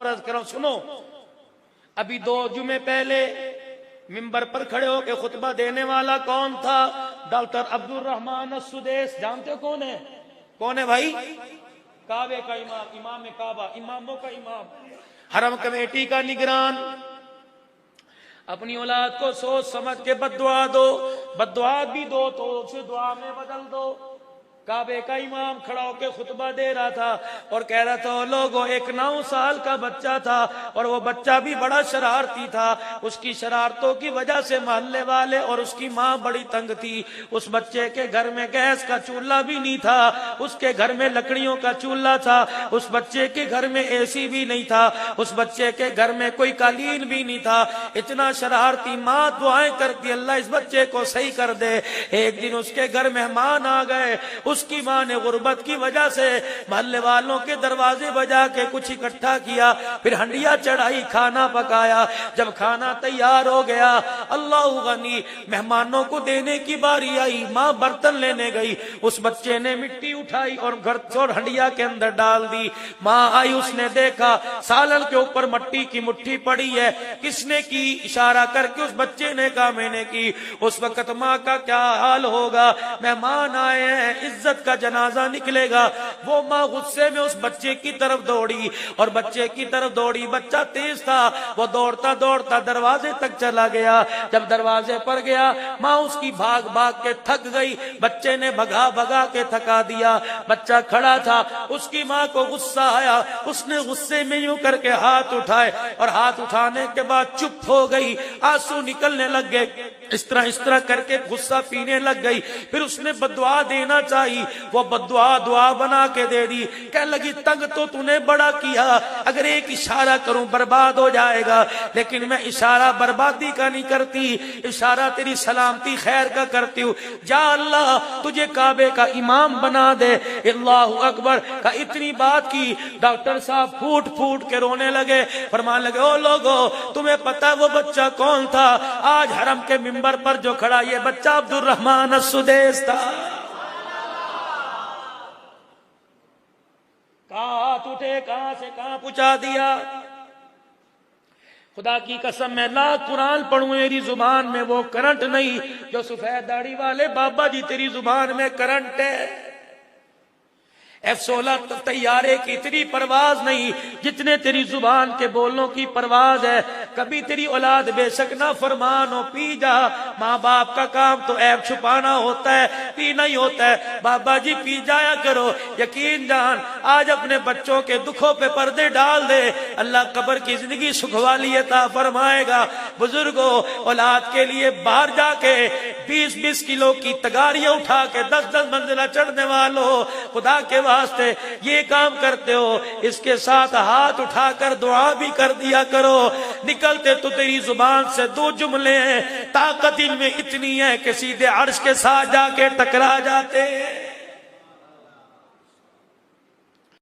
अर्ज करो, सुनो, अभी 2 जुमे पहले मिंबर पर खड़े होकर खुतबा देने वाला कौन था? डॉक्टर अब्दुल रहमान अस्सुदैस। जानते हो कौन है? कौन है भाई? काबे का इमाम, इमाम काबा, इमामों का इमाम, हरम कमेटी का निगरान। अपनी औलाद को सोच समझ के बद्दुआ दो, बद्दुआ भी दो तो उसे दुआ में बदल दो। काबे का इमाम खड़ा होकर खुतबा दे रहा था और कह रहा था, लोगों, एक 9 साल का बच्चा था और वो बच्चा भी बड़ा शरारती था। उसकी शरारतों की वजह से मोहल्ले वाले और उसकी माँ बड़ी तंग थी। उस बच्चे के घर में गैस का चूल्हा भी नहीं था, उसके घर में लकड़ियों का चूल्हा था। उस बच्चे के घर में एसी भी नहीं था, उस बच्चे के घर में कोई कालीन भी नहीं था। इतना शरारती। माँ दुआएं करती, अल्लाह इस बच्चे को सही कर दे। एक दिन उसके घर मेहमान आ गए। उसकी मां ने गुर्बत की वजह से मोहल्ले वालों के दरवाजे बजा के कुछ इकट्ठा किया, फिर हंडिया चढ़ाई, खाना पकाया। जब खाना तैयार हो गया, अल्लाह गनी, मेहमानों को देने की बारी आई। मां बर्तन लेने गई, उस बच्चे ने मिट्टी उठाई और घर और हंडिया के अंदर डाल दी। मां आई, उसने देखा सालन के ऊपर मट्टी की मुट्ठी पड़ी है। किसने की? इशारा करके उस बच्चे ने कहा मैंने की। उस वक्त मां का क्या हाल होगा? मेहमान आए हैं, इज्जत का जनाजा निकलेगा। वो माँ गुस्से में उस बच्चे की तरफ दौड़ी और बच्चे की तरफ दौड़ी। बच्चा तेज था, वो दौड़ता दौड़ता दरवाजे तक चला गया। जब दरवाजे पर गया, माँ उसकी भाग भाग के थक गई। बच्चे ने भगा भगा के थका दिया। बच्चा खड़ा था, उसकी माँ को गुस्सा आया। उसने गुस्से में यूं करके हाथ उठाए और हाथ उठाने के बाद चुप हो गई। आंसू निकलने लग गए। इस तरह करके गुस्सा पीने लग गई। फिर उसने बद्दुआ देना चाहिए, वो बद्दुआ दुआ बना के दे दी। कह लगी, तंग तो तूने बड़ा किया, अगर एक इशारा करूं बर्बाद हो जाएगा, लेकिन मैं इशारा बर्बादी का नहीं करती, इशारा तेरी सलामती खैर का करती हूँ। जा अल्लाह तुझे काबे का इमाम बना दे। अल्लाहु अकबर का इतनी बात की, डॉक्टर साहब फूट फूट के रोने लगे। फरमान लगे, ओ लोगों, तुम्हें पता वो बच्चा कौन था? आज हरम के मिंबर पर जो खड़ा, ये बच्चा अब्दुल रहमान अस्सुदैस था। कहाँ हाथ उठे, कहां से कहां पहुंचा दिया। खुदा की कसम, मैं लाख कुरान पढ़ूं, मेरी जुबान में वो करंट नहीं जो सफेद दाढ़ी वाले बाबा जी तेरी जुबान में करंट है। F-16 तैयारे की इतनी परवाज नहीं जितने तेरी जुबान के बोलने की परवाज है। कभी तेरी औलाद बेशक ना फरमान हो, पी जा। माँ बाप का काम तो ऐब छुपाना होता है, पीना ही होता है। बाबा जी पी जाया करो। यकीन जान, आज अपने बच्चों के दुखों पे पर्दे डाल दे, अल्लाह कब्र की जिंदगी सुखवाली अता फरमाएगा। बुजुर्गों, औलाद के लिए बाहर जाके 20-20 किलो की तगारियां उठा के 10-10 मंजिला चढ़ने वालों, खुदा के वास्ते ये काम करते हो, इसके साथ हाथ उठाकर दुआ भी कर दिया करो। निकलते तो तेरी जुबान से 2 जुमले हैं, ताकत इनमें इतनी है कि सीधे अर्श के साथ जाके टकरा जाते हैं।